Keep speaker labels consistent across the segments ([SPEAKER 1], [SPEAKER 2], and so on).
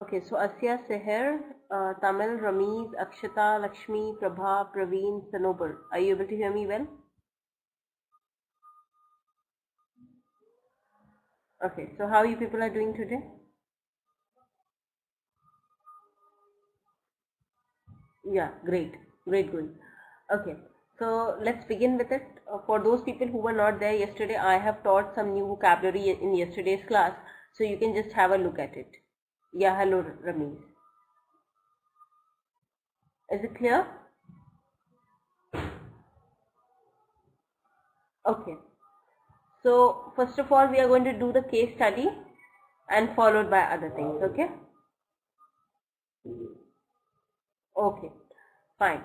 [SPEAKER 1] Okay, so Asya, Seher, Tamil, Ramiz, Akshata, Lakshmi, Prabha, Praveen, Sanobar. Are you able to hear me well? Okay, so how you people are doing today? Yeah, great, great, good. Okay, so let's begin with it. For those people who were not there yesterday, I have taught some new vocabulary in yesterday's class, so you can just have a look at it. Yeah, hello, Ramiz. Is it clear? Okay. So first of all, we are going to do the case study and followed by other things. Okay. Okay. Fine.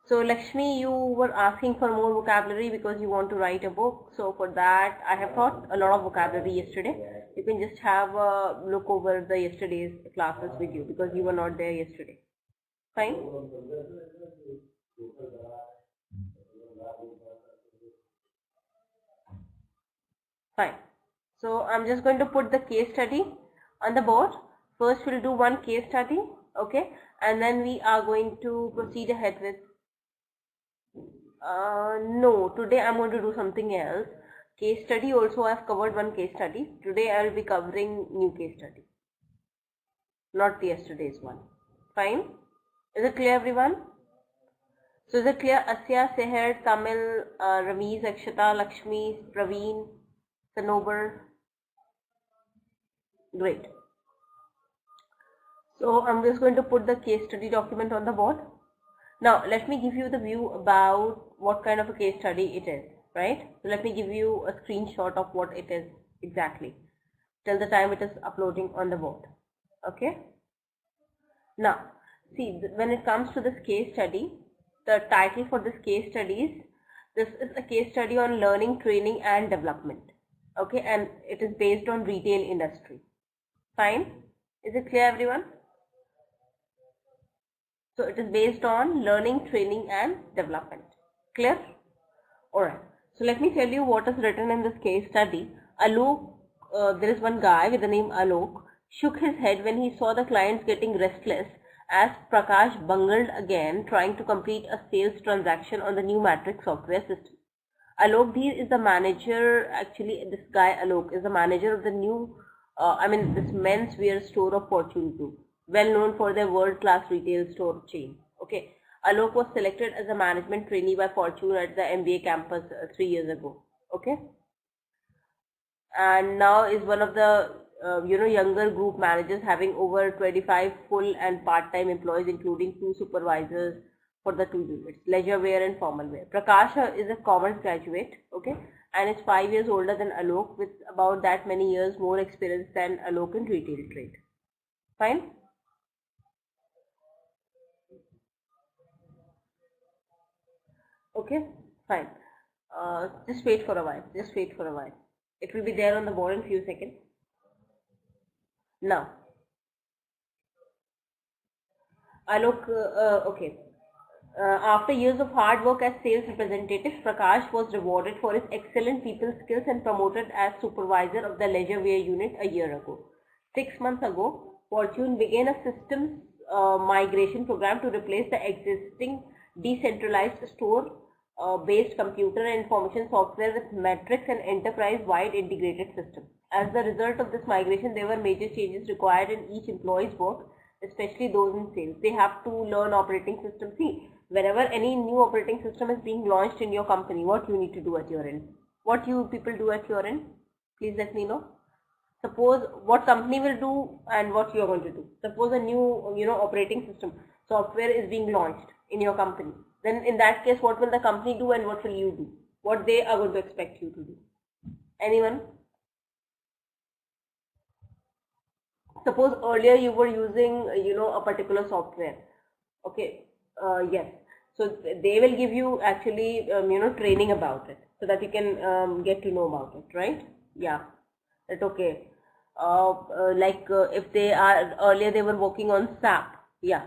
[SPEAKER 1] So Lakshmi, you were asking for more vocabulary because you want to write a book. So for that, I have taught a lot of vocabulary yesterday. You can just have a look over the yesterday's classes with you because you were not there yesterday. Fine. Fine. So I'm just going to put the case study on the board. First we'll do one case study, okay, and then we are going to proceed ahead with no, today I'm going to do something else. Case study also, I've covered one case study. Today I will be covering new case study, not yesterday's one. Fine. Is it clear, everyone? So is it clear? Asya, Seher, Tamil, Ramiz, Akshata, Lakshmi, Praveen, Sanobar. Great. So I'm just going to put the case study document on the board. Now let me give you the view about what kind of a case study it is, right? So let me give you a screenshot of what it is exactly till the time it is uploading on the board. Okay. Now see, when it comes to this case study, the title for this case study is, this is a case study on learning, training and development. Okay, and it is based on retail industry. Fine. Is it clear, everyone? So it is based on learning, training and development. Clear? Alright. So let me tell you what is written in this case study. Alok, there is one guy with the name Alok, shook his head when he saw the clients getting restless as Prakash bungled again trying to complete a sales transaction on the new Matrix software system. Alok Dheer is the manager, actually this guy Alok is the manager of the new, this men's wear store of Fortune Group, well known for their world-class retail store chain. Okay, Alok was selected as a management trainee by Fortune at the MBA campus 3 years ago. Okay, and now is one of the younger group managers, having over 25 full and part-time employees, including 2 supervisors for the 2 units, leisure wear and formal wear. Prakash is a commerce graduate, okay, and is 5 years older than Alok, with about that many years more experience than Alok in retail trade. Fine. Okay, fine. Just wait for a while. Just wait for a while. It will be there on the board in few seconds. Now, Alok, okay. After years of hard work as sales representative, Prakash was rewarded for his excellent people skills and promoted as supervisor of the leisure wear unit a year ago. 6 months ago, Fortune began a systems migration program to replace the existing decentralized store based computer and information software with Matrix and enterprise-wide integrated system. As the result of this migration, there were major changes required in each employee's work, especially those in sales. They have to learn operating system. See, whenever any new operating system is being launched in your company, what you need to do at your end? What you people do at your end? Please let me know. Suppose what company will do and what you are going to do. Suppose a new operating system software is being launched in your company. Then in that case, what will the company do and what will you do? What they are going to expect you to do? Anyone? Suppose earlier you were using a particular software. Okay. Yes. So they will give you actually training about it so that you can get to know about it, right? Yeah. That's okay. If they are earlier they were working on SAP. Yeah.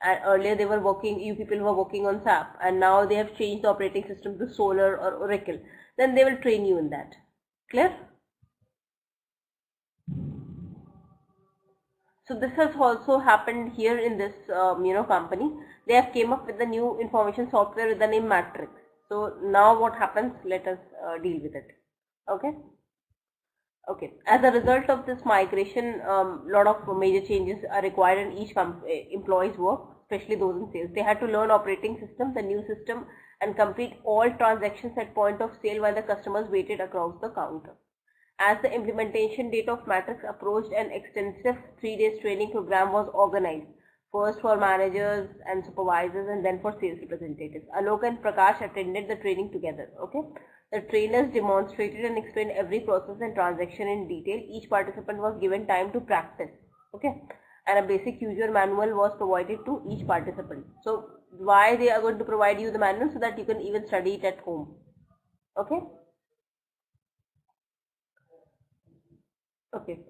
[SPEAKER 1] And earlier they were working, you people were working on SAP, and now they have changed the operating system to Solar or Oracle. Then they will train you in that. Clear? So this has also happened here in this company. They have came up with the new information software with the name Matrix. So now what happens? Let us deal with it. Okay. Okay. As a result of this migration, lot of major changes are required in each employee's work, especially those in sales. They had to learn operating system, the new system, and complete all transactions at point of sale while the customers waited across the counter. As the implementation date of Matrix approached, an extensive 3 days training program was organized, first for managers and supervisors and then for sales representatives. Alok and Prakash attended the training together. Okay. The trainers demonstrated and explained every process and transaction in detail. Each participant was given time to practice. Okay. And a basic user manual was provided to each participant. So why they are going to provide you the manual? So that you can even study it at home. Okay. Okay.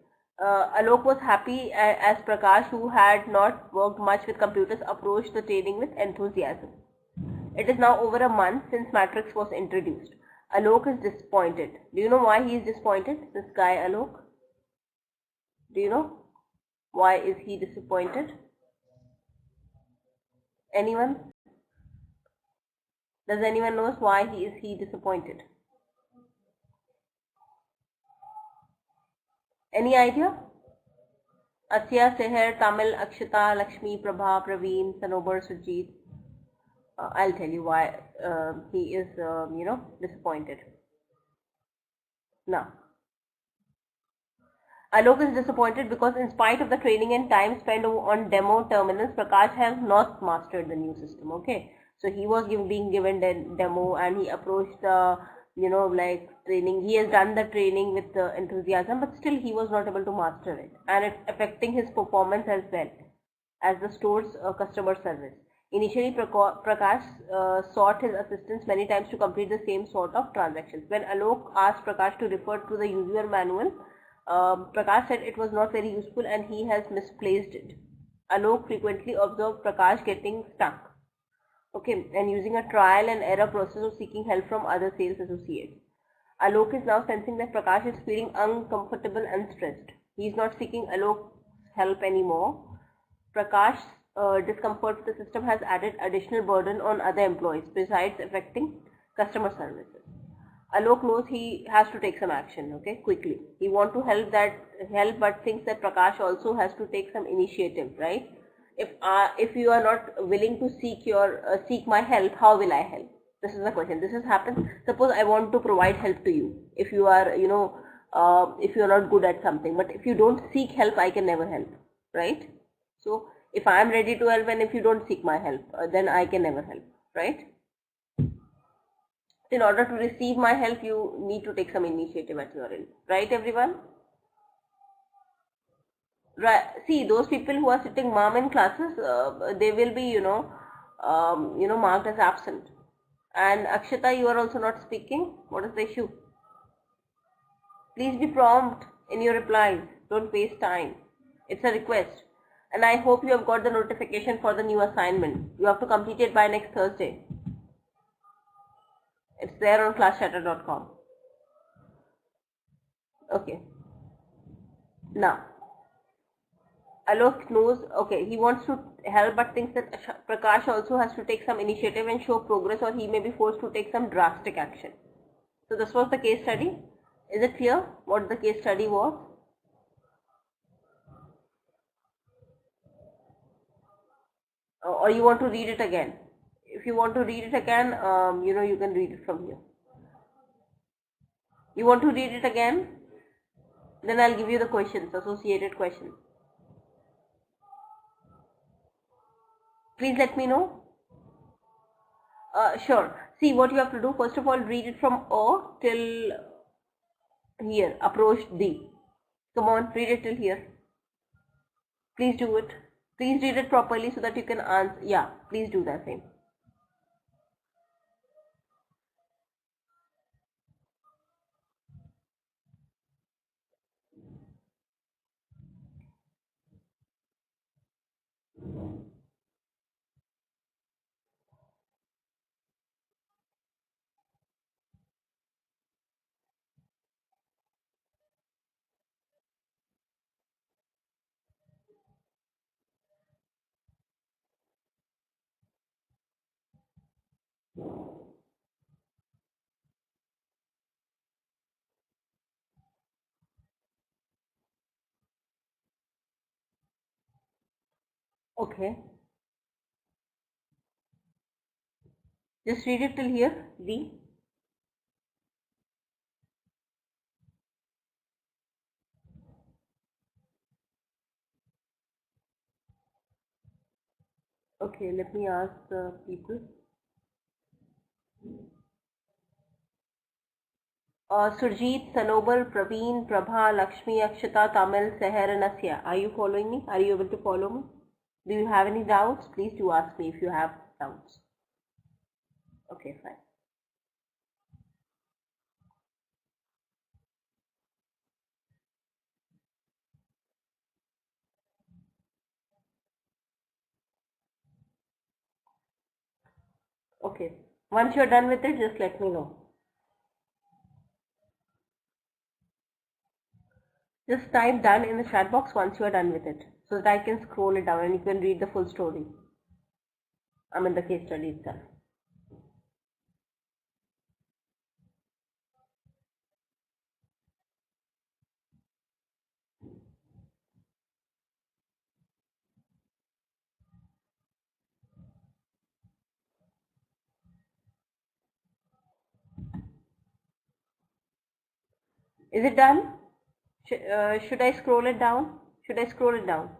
[SPEAKER 1] Alok was happy as Prakash, who had not worked much with computers, approached the training with enthusiasm. It is now over a month since Matrix was introduced. Alok is disappointed. Do you know why he is disappointed? This guy Alok. Do you know why is he disappointed? Anyone? Does anyone knows why he disappointed? Any idea? Asya, Seher, Tamil, Akshita, Lakshmi, Prabha, Praveen, Sanobar, Sujit. I'll tell you why he is, disappointed. Now, Alok is disappointed because in spite of the training and time spent on demo terminals, Prakash has not mastered the new system. Okay, so he was being given the demo and he approached the training. He has done the training with enthusiasm, but still he was not able to master it, and it's affecting his performance as well as the store's customer service. Initially, Prakash sought his assistance many times to complete the same sort of transactions. When Alok asked Prakash to refer to the user manual, Prakash said it was not very useful and he has misplaced it. Alok frequently observed Prakash getting stuck. Okay, and using a trial and error process of seeking help from other sales associates. Alok is now sensing that Prakash is feeling uncomfortable and stressed. He is not seeking Alok's help anymore. Prakash's discomfort with the system has added additional burden on other employees besides affecting customer services. Alok knows he has to take some action, okay, quickly. He wants to help, but thinks that Prakash also has to take some initiative, right? If you are not willing to seek my help, how will I help? This is the question. This has happened. Suppose I want to provide help to you. If you are, if you are not good at something, but if you don't seek help, I can never help, right? So if I am ready to help and if you don't seek my help, then I can never help, right? In order to receive my help, you need to take some initiative at your end, right, everyone? Right. See, those people who are sitting mom in classes, they will be, marked as absent. And Akshita, you are also not speaking. What is the issue? Please be prompt in your replies. Don't waste time. It's a request. And I hope you have got the notification for the new assignment. You have to complete it by next Thursday. It's there on classchatter.com. Okay. Now, Alok knows, okay, he wants to help but thinks that Prakash also has to take some initiative and show progress, or he may be forced to take some drastic action. So this was the case study. Is it clear what the case study was? Or you want to read it again? If you want to read it again, you can read it from here. You want to read it again? Then I'll give you the questions, associated questions. Please let me know. Sure. See, what you have to do, first of all, read it from O till here, approach D. Come on, read it till here. Please do it. Please read it properly so that you can answer. Yeah, please do that same. Okay. Just read it till here. D. Okay, let me ask the people. Surjit, Sanobal, Praveen, Prabha, Lakshmi, Akshata, Tamil, Seher, and Asya. Are you following me? Are you able to follow me? Do you have any doubts? Please do ask me if you have doubts. Okay, fine. Okay. Once you're done with it, just let me know. Just type done in the chat box once you're done with it so that I can scroll it down and you can read the full story. I mean the case study itself. Is it done? Should I scroll it down? Should I scroll it down?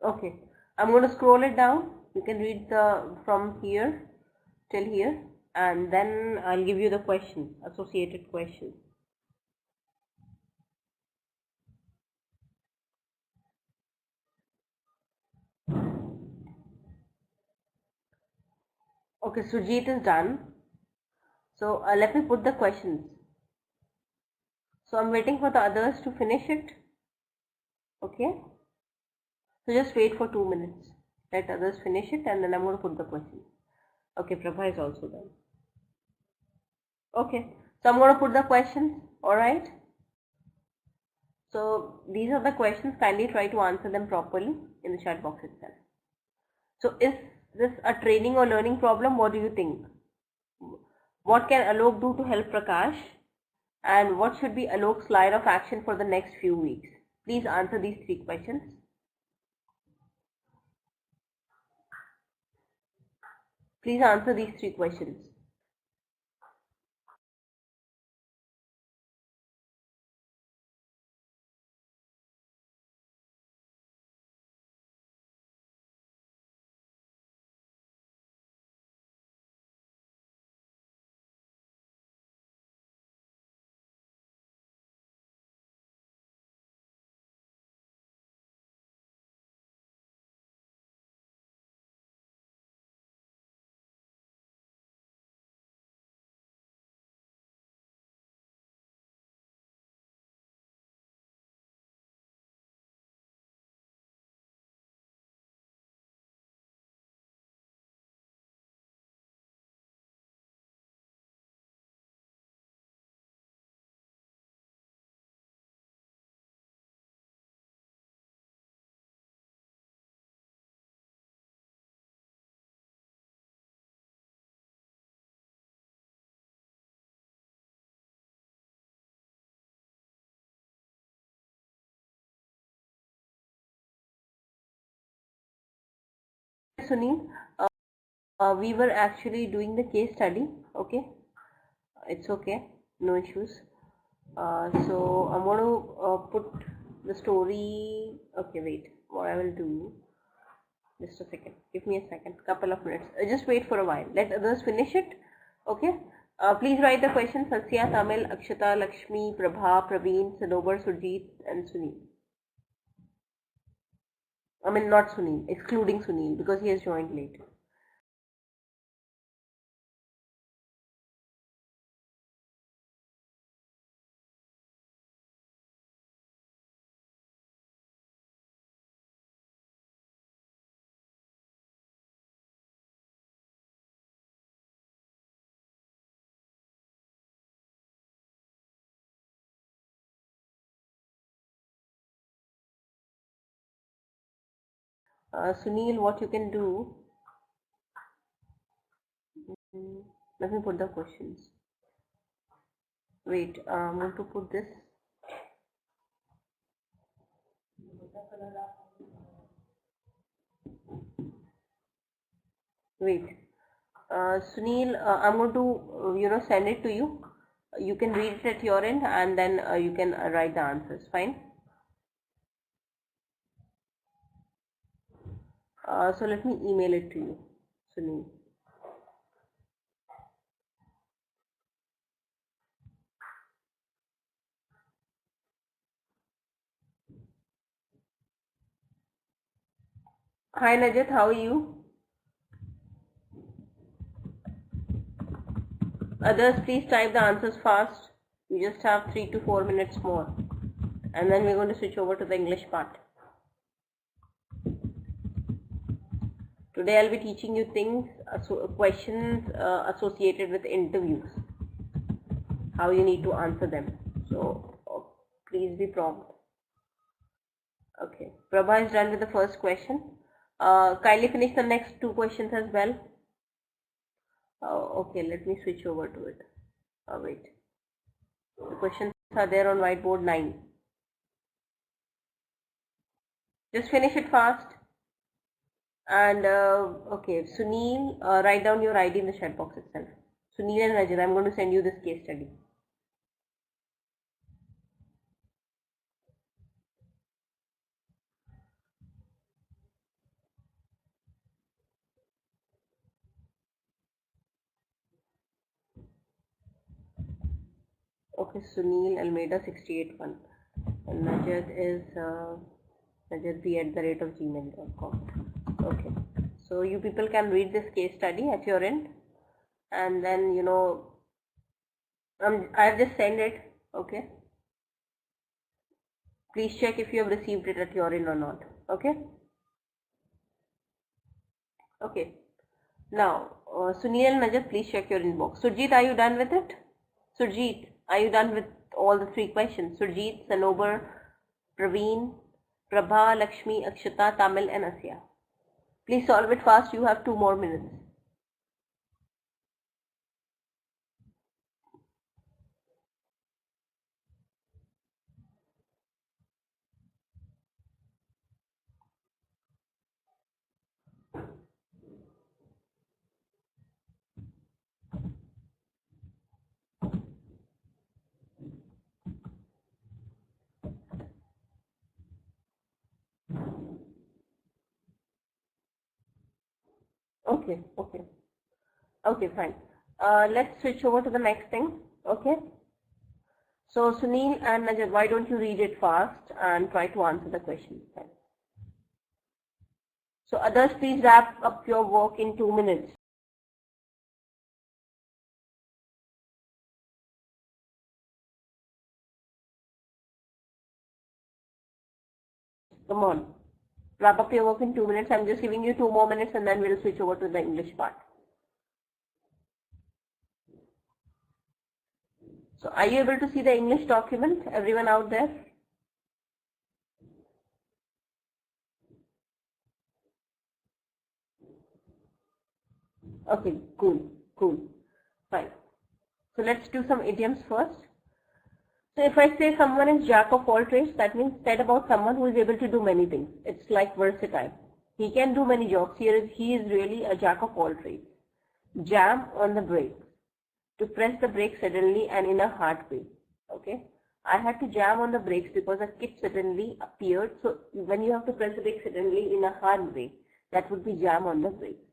[SPEAKER 1] Okay. I'm going to scroll it down. You can read the from here till here and then I'll give you the question, associated question. Okay, Sujit is done. So let me put the questions. So I'm waiting for the others to finish it. Okay. So just wait for 2 minutes. Let others finish it and then I'm going to put the question. Okay, Prabha is also done. Okay. So I'm going to put the questions. Alright. So these are the questions. Kindly try to answer them properly in the chat box itself. So is this a training or learning problem? What do you think? What can Alok do to help Prakash? And what should be Alok's line of action for the next few weeks? Please answer these 3 questions. Please answer these 3 questions. Sunil, we were actually doing the case study. Okay, it's okay, no issues. So I'm going to put the story. Okay, wait. What I will do? Just a second. Give me a second. Couple of minutes. Just wait for a while. Let others finish it. Okay. Please write the question. Satya, Tamil, Akshata, Lakshmi, Prabha, Praveen, Sanobar, Surjit, and Sunil. I mean, not Sunil, excluding Sunil because he has joined late. Sunil, what you can do, let me put the questions. Wait, I'm going to put this. Wait, Sunil, I'm going to, send it to you. You can read it at your end and then you can write the answers. Fine. So let me email it to you, Sunil. Hi Najat, how are you? Others, please type the answers fast. We just have 3 to 4 minutes more. And then we're going to switch over to the English part. Today I'll be teaching you things, questions associated with interviews. How you need to answer them. So please be prompt. Okay. Prabha is done with the first question. Kindly finish the next 2 questions as well. Okay, let me switch over to it. Wait. The questions are there on whiteboard 9. Just finish it fast. And okay, Sunil, write down your ID in the chat box itself. Sunil and Rajat, I'm going to send you this case study. Okay, Sunil Almeida 681 and Najat is najatb@gmail.com. Okay, so you people can read this case study at your end, and then I've just sent it. Okay, please check if you have received it at your end or not. Okay. Okay. Now, Sunil and Najat, please check your inbox. Surjit, are you done with it? Surjit, are you done with all the 3 questions? Surjit, Sanobar, Praveen, Prabha, Lakshmi, Akshata, Tamil and Asya. Please solve it fast. You have 2 more minutes. Okay, okay. Okay, fine. Let's switch over to the next thing. Okay. So Sunil and Najat, why don't you read it fast and try to answer the question? So others, please wrap up your work in 2 minutes. Come on. Wrap up your work in 2 minutes. I'm just giving you 2 more minutes and then we'll switch over to the English part. So are you able to see the English document, everyone out there? Okay, cool, cool, fine. So let's do some idioms first. So if I say someone is jack of all trades, that means said about someone who is able to do many things. It's like versatile. He can do many jobs. He is really a jack of all trades. Jam on the brakes. To press the brake suddenly and in a hard way. Okay. I had to jam on the brakes because a kid suddenly appeared. So when you have to press the brake suddenly in a hard way, that would be jam on the brakes.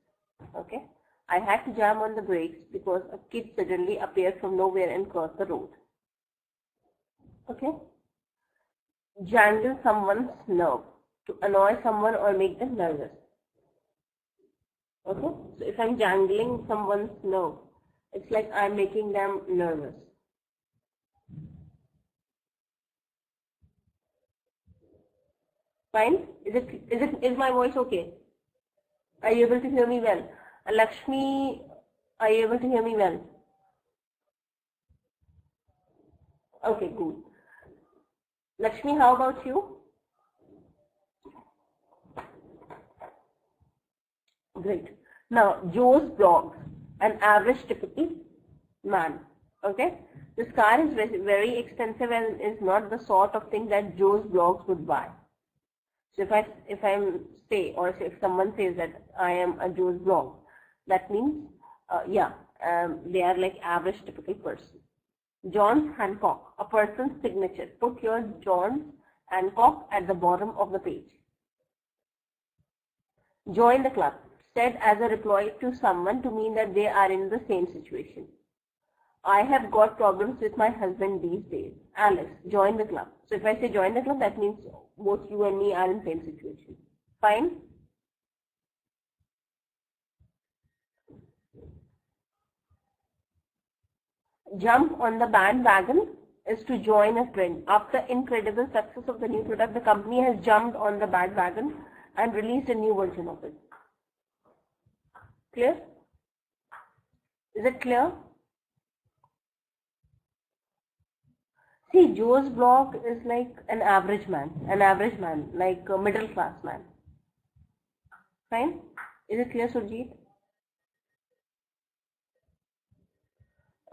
[SPEAKER 1] Okay. I had to jam on the brakes because a kid suddenly appeared from nowhere and crossed the road. Okay. Jangle someone's nerve. To annoy someone or make them nervous. Okay. So if I'm jangling someone's nerve, it's like I'm making them nervous. Fine? Is my voice okay? Are you able to hear me well? Lakshmi, are you able to hear me well? Okay, good. Lakshmi, how about you? Great. Now, Joe's blogs, an average typical man. Okay, this car is very expensive and is not the sort of thing that Joe's blogs would buy. So if I say, or if someone says that I am a Joe's blog, that means they are like average typical person. John's Hancock, a person's signature. Put your John's Hancock at the bottom of the page. Join the club, said as a reply to someone to mean that they are in the same situation. I have got problems with my husband these days. Alice, join the club. So if I say join the club, that means both you and me are in the same situation. Fine? Jump on the bandwagon is to join a trend. After incredible success of the new product, the company has jumped on the bandwagon and released a new version of it. Clear? Is it clear? See, Joe's blog is like an average man, like a middle class man. Fine? Is it clear, Surjit?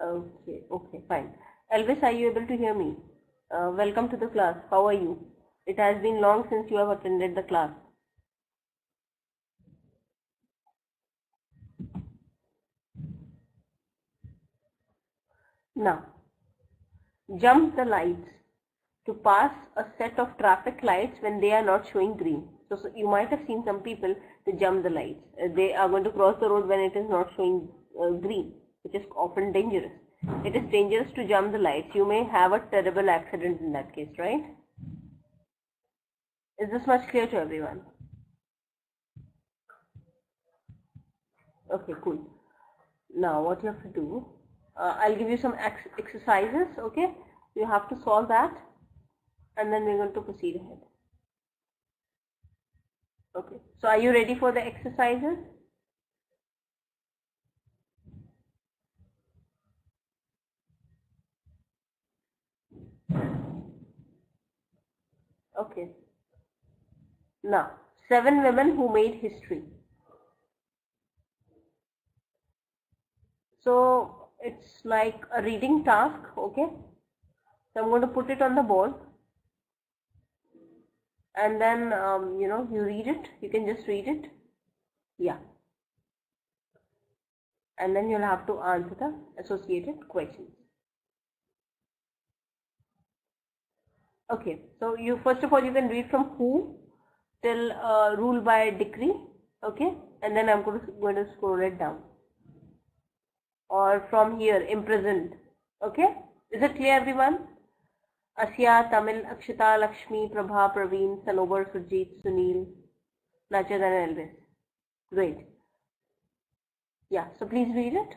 [SPEAKER 1] Okay, fine. Elvis, are you able to hear me? Welcome to the class. How are you? It has been long since you have attended the class. Now, jump the lights to pass a set of traffic lights when they are not showing green. So you might have seen some people to jump the lights. They are going to cross the road when it is not showing green, which is often dangerous. It is dangerous to jump the lights. You may have a terrible accident in that case, right? Is this much clear to everyone? Okay, cool. Now what you have to do, I'll give you some exercises, okay? You have to solve that and then we're going to proceed ahead. Okay, so are you ready for the exercises? Okay. Now, 7 women who made history. So it's like a reading task, okay? So I'm going to put it on the board. And then, you read it. You can just read it. Yeah. And then you'll have to answer the associated questions. Okay, so you first of all you can read from who till rule by decree, okay, and then I'm going to scroll it down, or from here imprisoned, okay. Is it clear, everyone? Asya, Tamil, Akshita, Lakshmi, Prabha, Praveen, Sanobar, Surjit, Sunil, Nachad and Elvis. Great. Yeah, so please read it.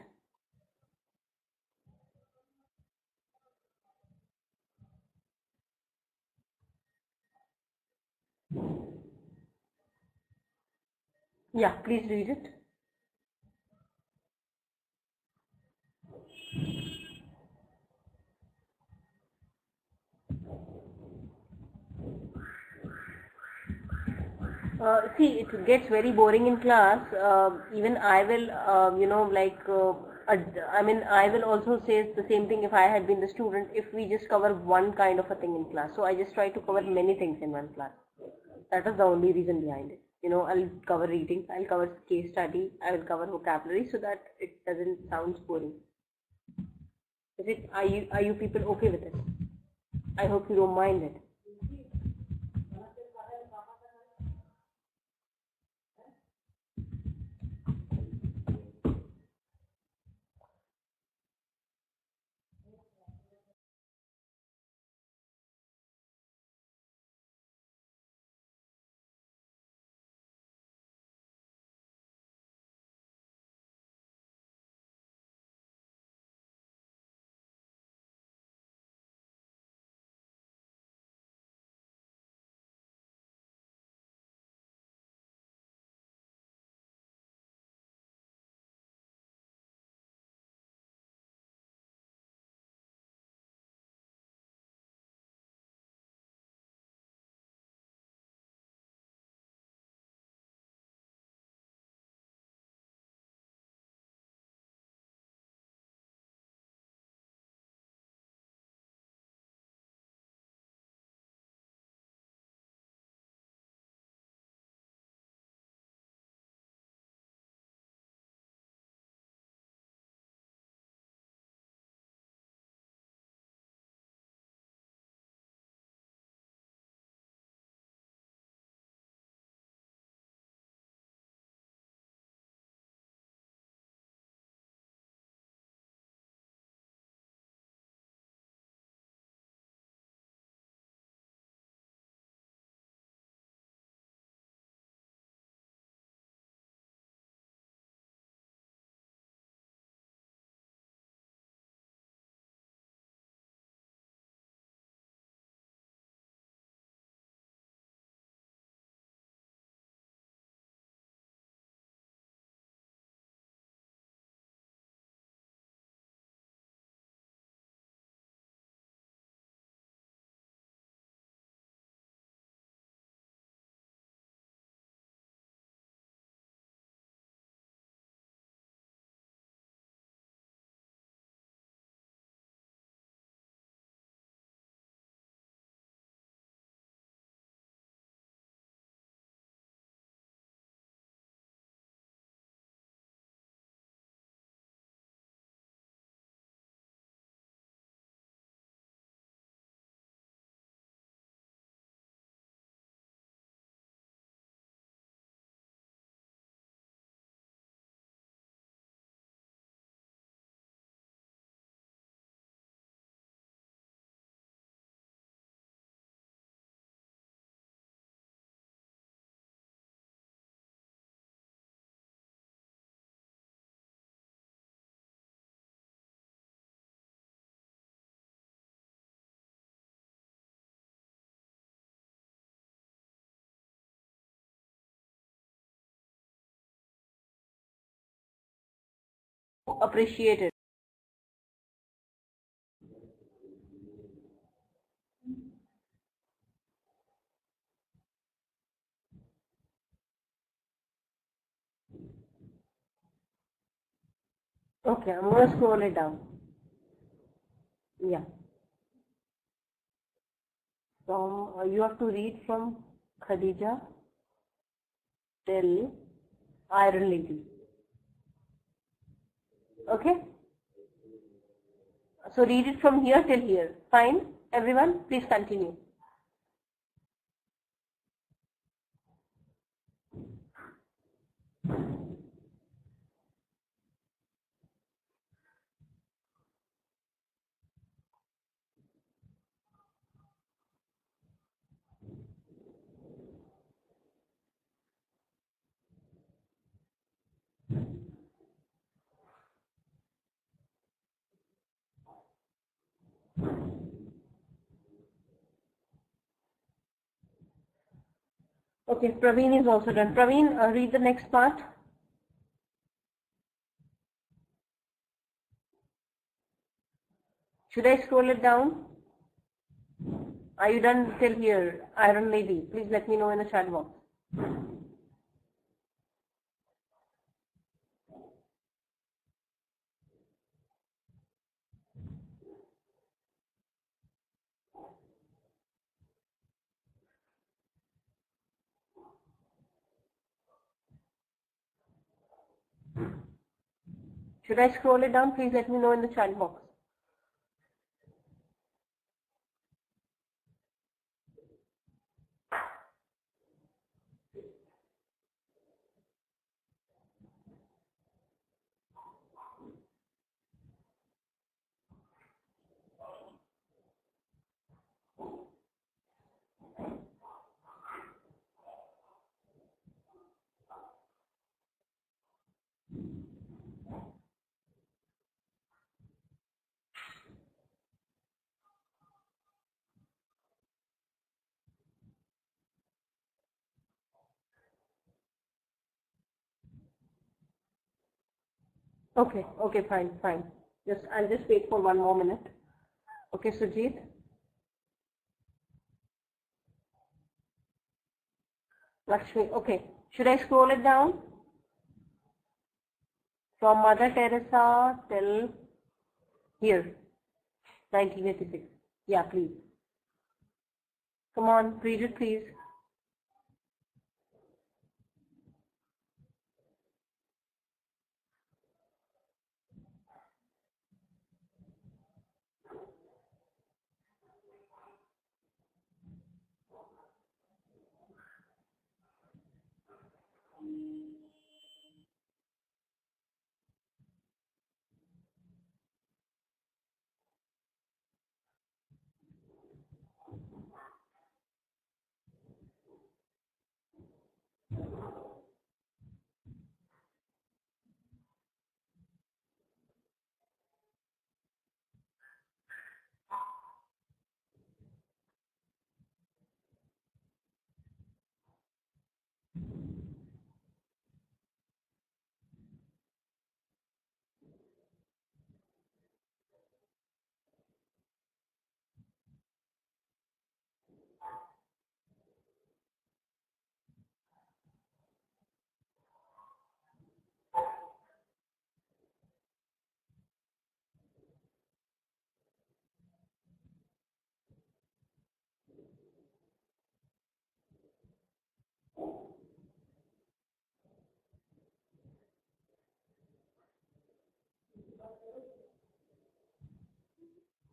[SPEAKER 1] Yeah, please read it. See, it gets very boring in class. Even I will, I will also say the same thing if I had been the student, if we just cover one kind of a thing in class. So I just try to cover many things in one class. That is the only reason behind it. I'll cover reading, I'll cover case study, I will cover vocabulary so that it doesn't sound boring. Are you people okay with it? I hope you don't mind it. appreciate it. Okay, I'm going to scroll it down. Yeah. From you have to read from Khadija till Iron Lady. Okay? So read it from here till here. Fine? Everyone, please continue. Okay, Praveen is also done. Praveen, read the next part. Should I scroll it down? Are you done till here, Iron Lady? Please let me know in the chat box. Should I scroll it down? Please let me know in the chat box. Okay, okay, fine, fine. I'll just wait for 1 more minute. Okay, Sujit. Lakshmi, okay. Should I scroll it down? From Mother Teresa till here, 1986. Yeah, please. Come on, read it, please.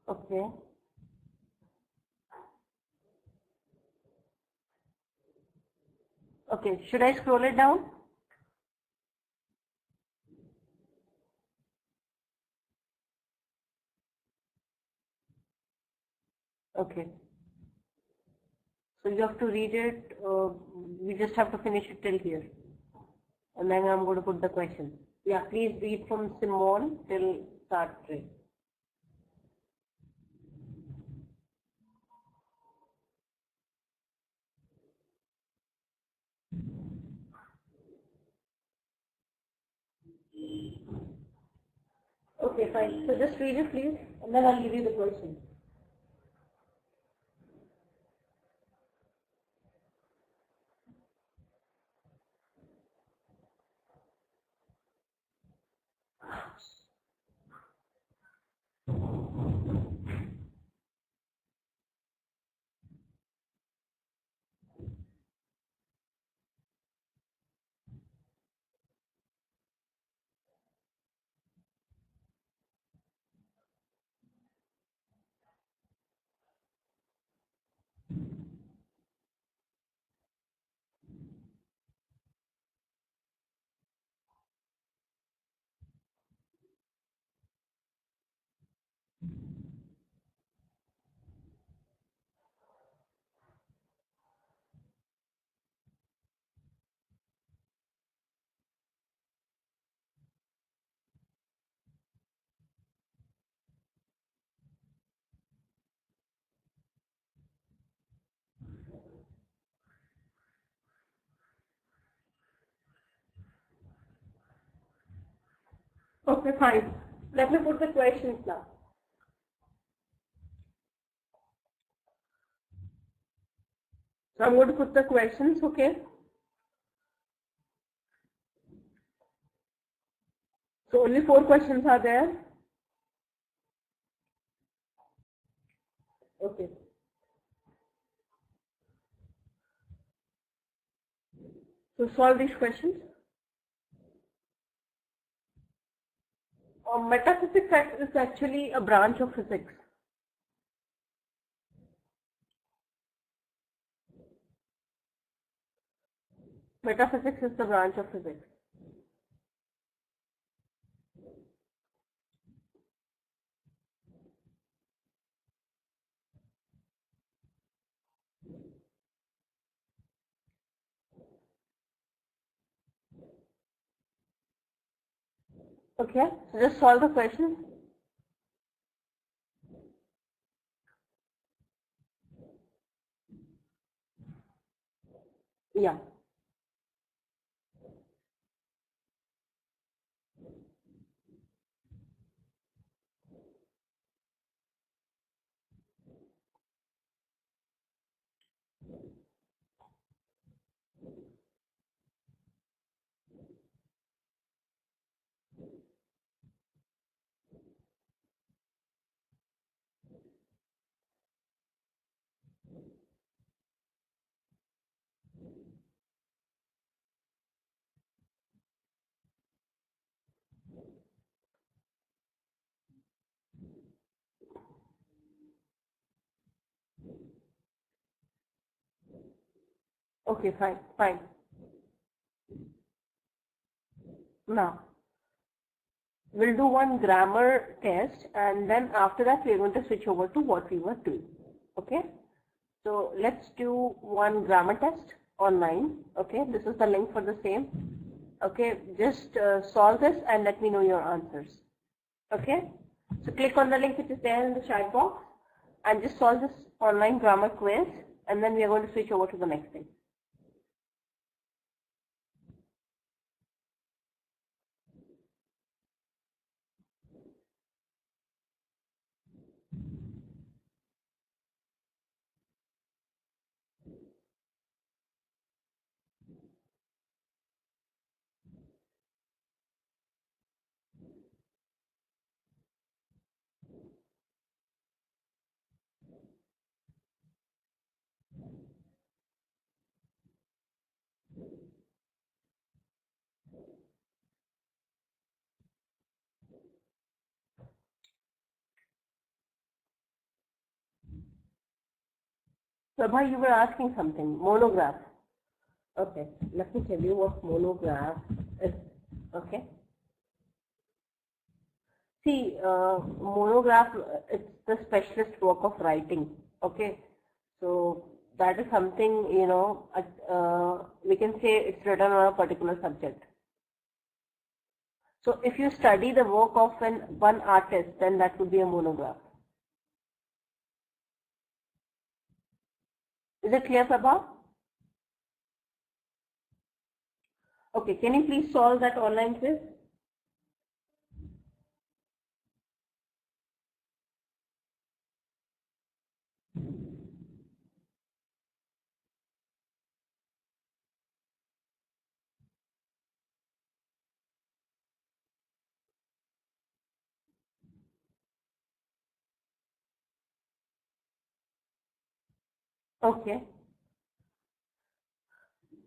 [SPEAKER 1] Okay. Okay, should I scroll it down? Okay. So you have to read it. We just have to finish it till here. And then I'm going to put the question. Yeah, please read from Simone till Sartre. Okay, fine. So just read it, please, and then I'll give you the question. Okay, fine. Let me put the questions now. So I'm going to put the questions, okay? So only 4 questions are there. Okay. So solve these questions. Metaphysics is actually a branch of physics. Metaphysics is the branch of physics. Okay, so just solve the questions. Yeah. Okay, fine, fine. Now, we'll do one grammar test, and then after that we're going to switch over to what we were doing. Okay? So let's do one grammar test online. Okay, this is the link for the same. Okay, just solve this and let me know your answers. Okay, so click on the link which is there in the chat box and just solve this online grammar quiz, and then we are going to switch over to the next thing. Prabha, you were asking something. Monograph. Okay, let me tell you what monograph is. Okay. See, monograph, it's the specialist work of writing. Okay. So that is something, you know, we can say it's written on a particular subject. So if you study the work of one artist, then that would be a monograph. Is it clear, Prabha? Okay, can you please solve that online quiz? Okay.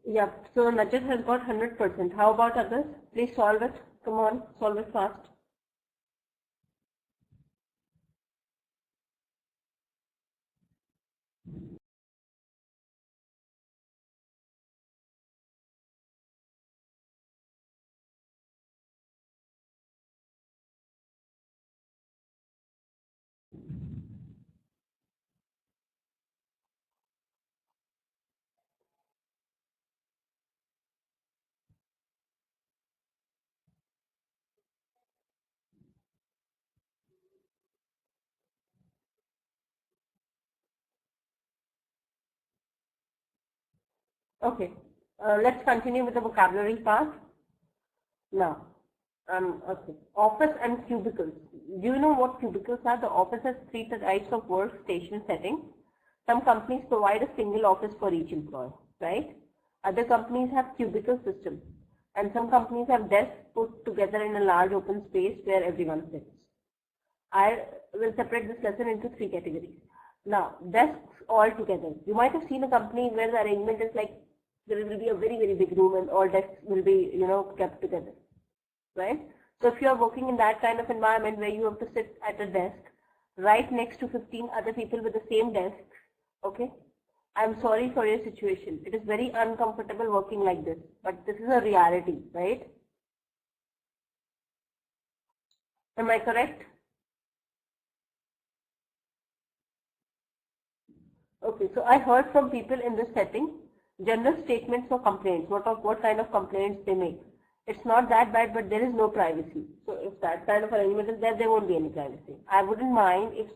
[SPEAKER 1] Yeah. So Najat has got 100%. How about others? Please solve it. Come on, solve it fast. Okay. Let's continue with the vocabulary part. Now, okay. Office and cubicles. Do you know what cubicles are? The office has three types of workstation setting. Some companies provide a single office for each employee, right? Other companies have cubicle systems, and some companies have desks put together in a large open space where everyone sits. I will separate this lesson into three categories. Now, desks all together. You might have seen a company where the arrangement is like there will be a very, very big room and all desks will be, kept together, right? So if you are working in that kind of environment where you have to sit at a desk right next to 15 other people with the same desk, okay, I'm sorry for your situation. It is very uncomfortable working like this, but this is a reality, right? Am I correct? Okay, so I heard from people in this setting general statements or complaints. What kind of complaints they make? It's not that bad, but there is no privacy. So if that kind of arrangement is there, there won't be any privacy. I wouldn't mind if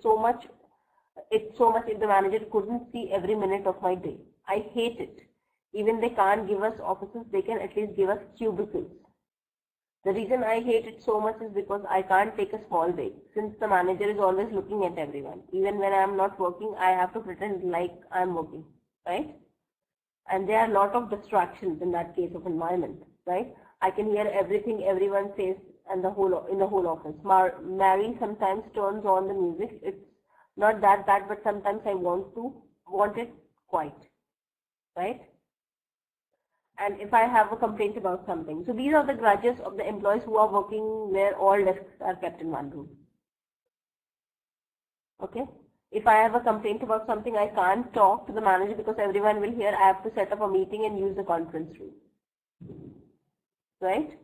[SPEAKER 1] if the manager couldn't see every minute of my day. I hate it. Even they can't give us offices, they can at least give us cubicles. The reason I hate it so much is because I can't take a small break. Since the manager is always looking at everyone. Even when I am not working, I have to pretend like I am working, right? And there are a lot of distractions in that case of environment, right? I can hear everything everyone says in the whole office. Mary sometimes turns on the music. It's not that bad, but sometimes I want it quiet, right? And if I have a complaint about something. So these are the grudges of the employees who are working where all desks are kept in one room. Okay. If I have a complaint about something, I can't talk to the manager because everyone will hear. I have to set up a meeting and use the conference room. Right?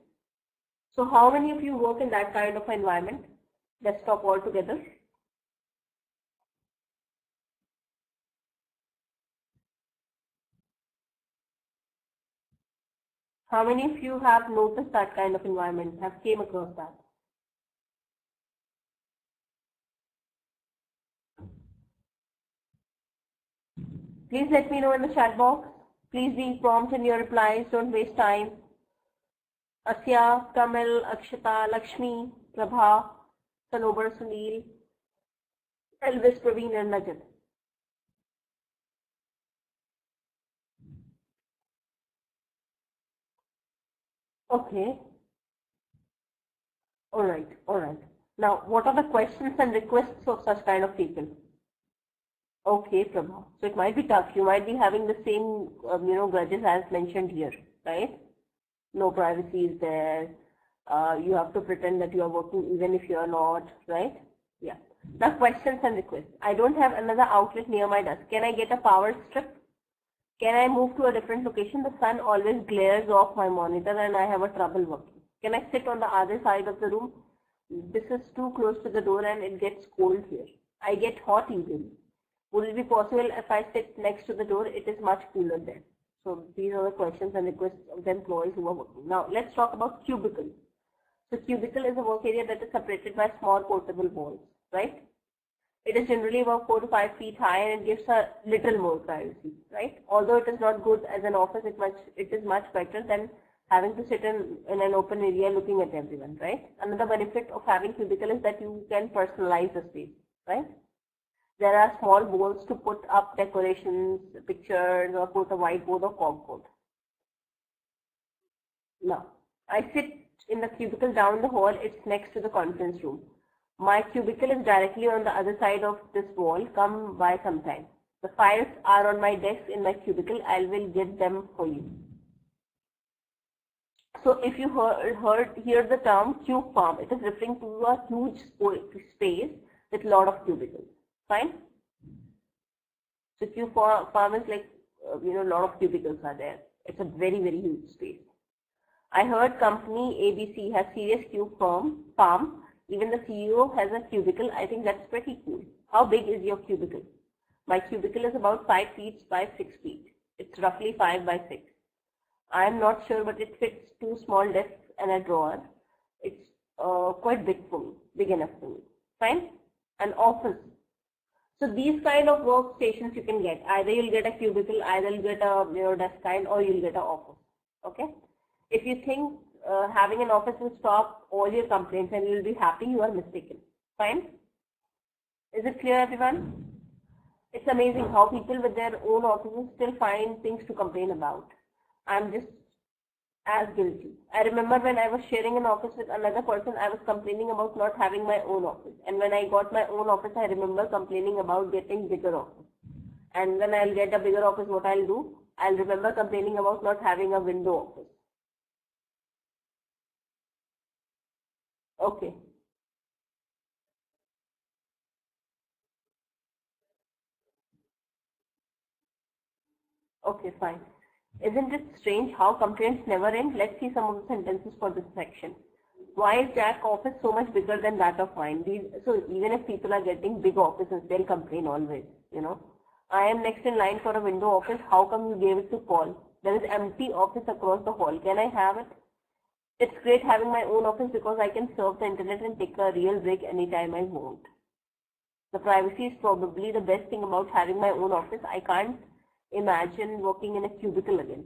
[SPEAKER 1] So how many of you work in that kind of environment? Let's talk all together. How many of you have noticed that kind of environment, have came across that? Please let me know in the chat box. Please be prompt in your replies. Don't waste time. Asya, Kamil, Akshita, Lakshmi, Prabha, Sanobar, Sunil, Elvis, Praveen, and Najat. Okay. All right. All right. Now, what are the questions and requests of such kind of people? Okay, Prabha. So it might be tough. You might be having the same, grudges as mentioned here, right? No privacy is there. You have to pretend that you are working even if you are not, right? Yeah. Now, questions and requests. I don't have another outlet near my desk. Can I get a power strip? Can I move to a different location? The sun always glares off my monitor and I have a trouble working. Can I sit on the other side of the room? This is too close to the door and it gets cold here. I get hot easily. Would it be possible if I sit next to the door? It is much cooler there. So these are the questions and requests of the employees who are working. Now let's talk about cubicle. So cubicle is a work area that is separated by small portable walls, right? It is generally about 4 to 5 feet high and it gives a little more privacy, right? Although it is not good as an office, it is much better than having to sit in an open area looking at everyone, right? Another benefit of having cubicle is that you can personalize the space, right? There are small bowls to put up decorations, pictures, or put a whiteboard or corkboard. Now, I sit in the cubicle down the hall. It's next to the conference room. My cubicle is directly on the other side of this wall. Come by sometime. The files are on my desk in my cubicle. I will get them for you. So if you hear the term cube farm, it is referring to a huge space with lot of cubicles. Fine. So cube farm is like lot of cubicles are there. It's a very huge space. I heard company ABC has serious cube farm. Even the CEO has a cubicle. I think that's pretty cool. How big is your cubicle? My cubicle is about 5 feet by 6 feet. It's roughly 5 by 6. I am not sure, but it fits 2 small desks and a drawer. It's quite big for me, big enough for me. Fine? An office. So these kind of workstations you can get. Either you'll get a cubicle, either you'll get a desk kind, or you'll get an office. Okay? If you think having an office will stop all your complaints and you'll be happy, you are mistaken. Fine? Is it clear, everyone? It's amazing how people with their own offices still find things to complain about. I'm just as guilty. I remember when I was sharing an office with another person, I was complaining about not having my own office. And when I got my own office, I remember complaining about getting bigger office. And when I'll get a bigger office, what I'll do? I'll remember complaining about not having a window office. Okay. Okay, fine. Isn't it strange how complaints never end? Let's see some of the sentences for this section. Why is Jack's office so much bigger than that of mine? So even if people are getting big offices, they'll complain always, I am next in line for a window office. How come you gave it to Paul? There is empty office across the hall. Can I have it? It's great having my own office because I can surf the internet and take a real break anytime I want. The privacy is probably the best thing about having my own office. I can't imagine working in a cubicle again.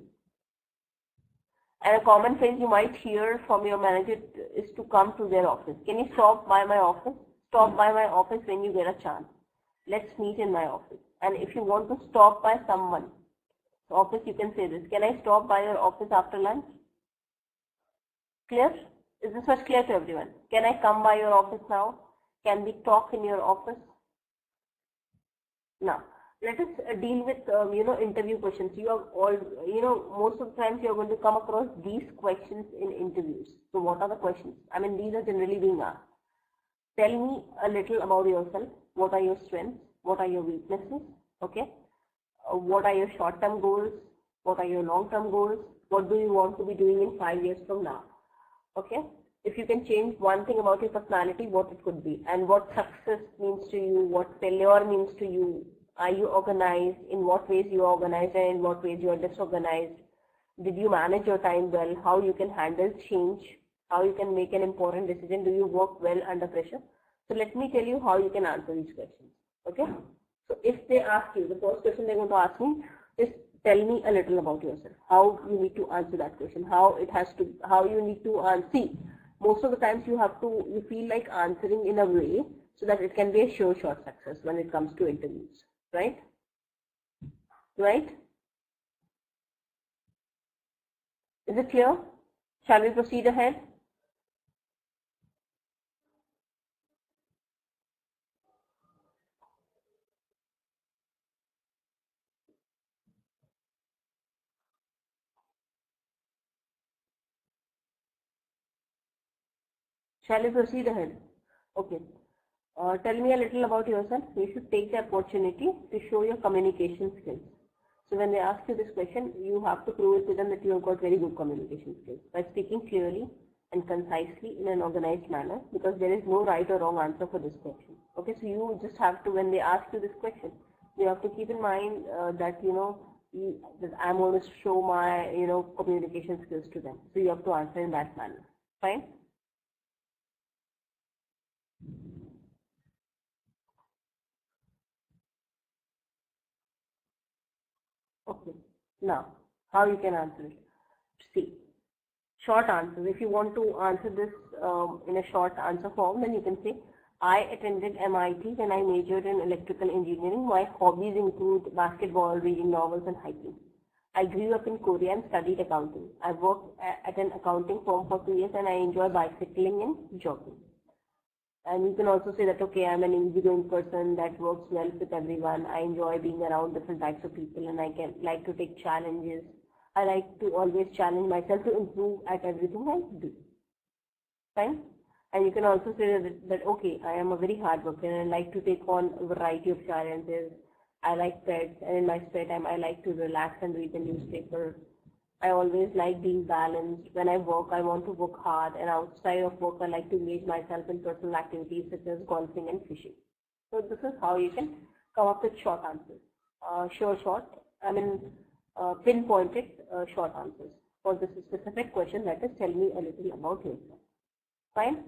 [SPEAKER 1] And a common phrase you might hear from your manager is to come to their office. Can you stop by my office? Stop by my office when you get a chance. Let's meet in my office. And if you want to stop by someone's office, you can say this. Can I stop by your office after lunch? Clear? Is this much clear to everyone? Can I come by your office now? Can we talk in your office? Now, let us deal with, interview questions. You have all, most of the times you are going to come across these questions in interviews. So what are the questions? I mean, these are generally being asked. Tell me a little about yourself. What are your strengths? What are your weaknesses? Okay. What are your short-term goals? What are your long-term goals? What do you want to be doing in 5 years from now? Okay. If you can change one thing about your personality, what it could be, and what success means to you, what failure means to you. Are you organized? In what ways you are organized and in what ways you are disorganized? Did you manage your time well? How you can handle change? How you can make an important decision? Do you work well under pressure? So let me tell you how you can answer these questions. Okay. So if they ask you, the first question they're going to ask me is, tell me a little about yourself. How you need to answer that question. How you need to answer. Most of the times you feel like answering in a way so that it can be a sure shot success when it comes to interviews. Right? Right? Is it clear? Shall we proceed ahead? Shall we proceed ahead? Okay. Tell me a little about yourself. You should take the opportunity to show your communication skills. So when they ask you this question, you have to prove it to them that you have got very good communication skills by speaking clearly and concisely in an organized manner, because there is no right or wrong answer for this question. Okay, so you just have to, when they ask you this question, you have to keep in mind that that I'm going to show my communication skills to them. So you have to answer in that manner. Fine. Okay. Now, how you can answer it? See, short answers. If you want to answer this in a short answer form, then you can say, I attended MIT when I majored in electrical engineering. My hobbies include basketball, reading novels, and hiking. I grew up in Korea and studied accounting. I worked at an accounting firm for 2 years and I enjoy bicycling and jogging. And you can also say that, okay, I'm an easygoing person that works well with everyone. I enjoy being around different types of people and I can like to take challenges. I like to always challenge myself to improve at everything I do. Fine? And you can also say that okay, I am a very hard worker and I like to take on a variety of challenges. I like pets and in my spare time I like to relax and read the newspaper. I always like being balanced. When I work, I want to work hard, and outside of work, I like to engage myself in personal activities such as golfing and fishing. So this is how you can come up with short answers. Pinpointed short answers for this specific question, that is, tell me a little about yourself. Fine?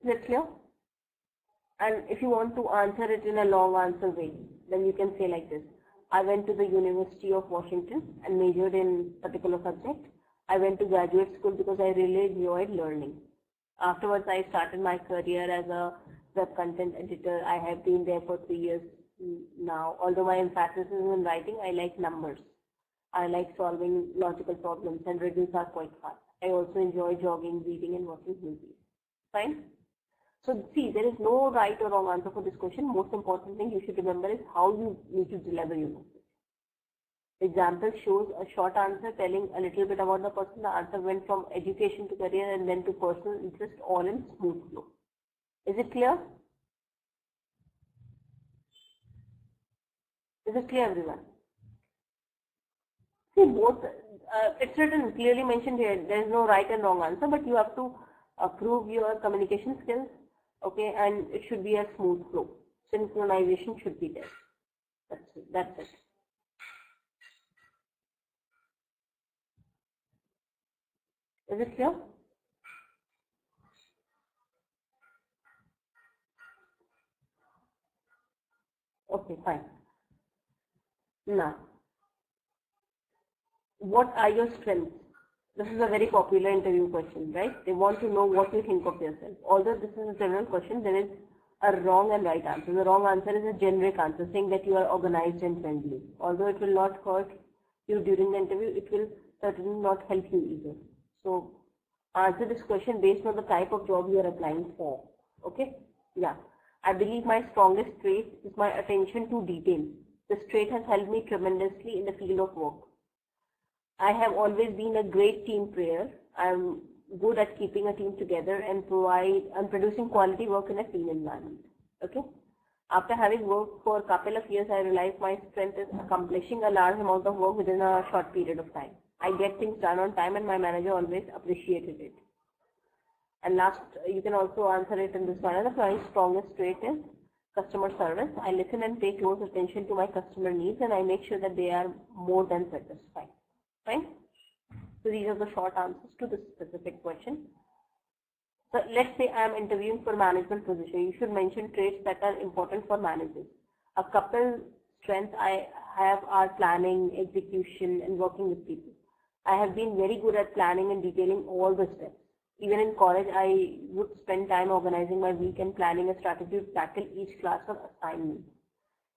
[SPEAKER 1] Is it clear? And if you want to answer it in a long answer way, then you can say like this. I went to the University of Washington and majored in particular subject. I went to graduate school because I really enjoyed learning. Afterwards, I started my career as a web content editor. I have been there for 3 years now. Although my emphasis is in writing, I like numbers. I like solving logical problems and riddles are quite fun. I also enjoy jogging, reading and watching movies. Fine? So see, there is no right or wrong answer for this question. Most important thing you should remember is how you need to deliver your message. Example shows a short answer telling a little bit about the person. The answer went from education to career and then to personal interest, all in smooth flow. Is it clear? Is it clear, everyone? See, both, it's written clearly mentioned here, there is no right and wrong answer, but you have to prove your communication skills, okay, and it should be a smooth flow. Synchronization should be there. That's it. Is it clear? Okay, fine. Now, what are your strengths? This is a very popular interview question, right? They want to know what you think of yourself. Although this is a general question, there is a wrong and right answer. The wrong answer is a generic answer saying that you are organized and friendly. Although it will not hurt you during the interview, it will certainly not help you either. So answer this question based on the type of job you are applying for. Okay? Yeah. I believe my strongest trait is my attention to detail. This trait has helped me tremendously in the field of work. I have always been a great team player. I'm good at keeping a team together and producing quality work in a team environment. Okay. After having worked for a couple of years, I realized my strength is accomplishing a large amount of work within a short period of time. I get things done on time and my manager always appreciated it. And last, you can also answer it in this manner. My strongest trait is customer service. I listen and pay close attention to my customer needs and I make sure that they are more than satisfied. Fine. So these are the short answers to this specific question. So let's say I am interviewing for management position. You should mention traits that are important for managers. A couple strengths I have are planning, execution, and working with people. I have been very good at planning and detailing all the steps. Even in college, I would spend time organizing my week and planning a strategy to tackle each class of assignment.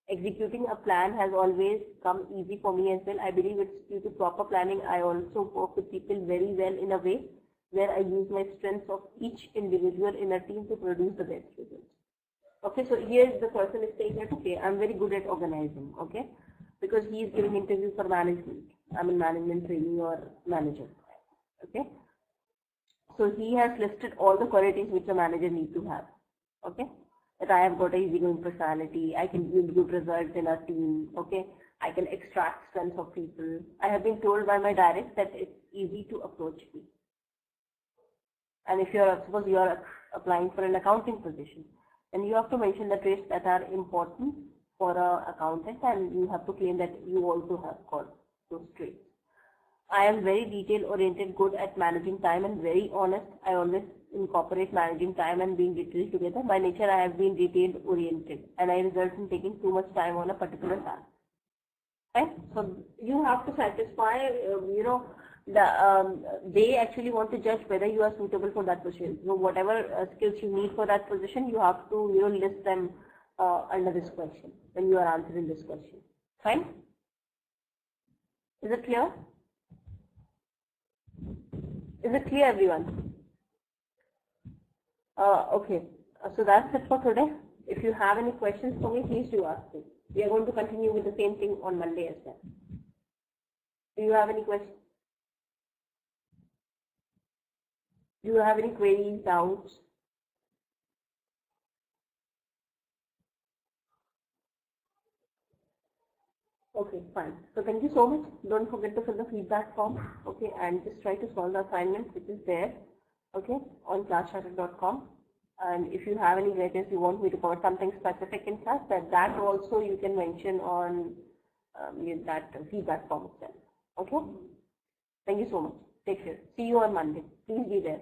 [SPEAKER 1] Executing a plan has always come easy for me as well. I believe it's due to proper planning. I also work with people very well in a way where I use my strengths of each individual in a team to produce the best results. Okay, so here the person is saying that, okay, I'm very good at organizing, okay, because he is giving interview for management. I'm a management trainee or manager, okay. So he has listed all the qualities which a manager needs to have, okay. That I have got a easygoing personality, I can give good results in a team, okay. I can extract strengths of people. I have been told by my direct that it's easy to approach me. And if suppose you are applying for an accounting position, then you have to mention the traits that are important for an accountant and you have to claim that you also have got those traits. I am very detail oriented, good at managing time and very honest. I always incorporate managing time and being detailed together. By nature, I have been detail oriented and I result in taking too much time on a particular task. Right? So you have to satisfy, they actually want to judge whether you are suitable for that position. So whatever skills you need for that position, you have to list them under this question when you are answering this question. Fine? Is it clear? Is it clear, everyone? Okay, so that's it for today. If you have any questions for me, please do ask me. We are going to continue with the same thing on Monday as well. Do you have any questions? Do you have any queries, doubts? Okay, fine. So thank you so much. Don't forget to fill the feedback form. Okay, and just try to solve the assignment which is there. Okay, on classchatter.com. And if you have any grades you want me to cover something specific in class, that also you can mention on that feedback form itself. Okay. Thank you so much. Take care. See you on Monday. Please be there.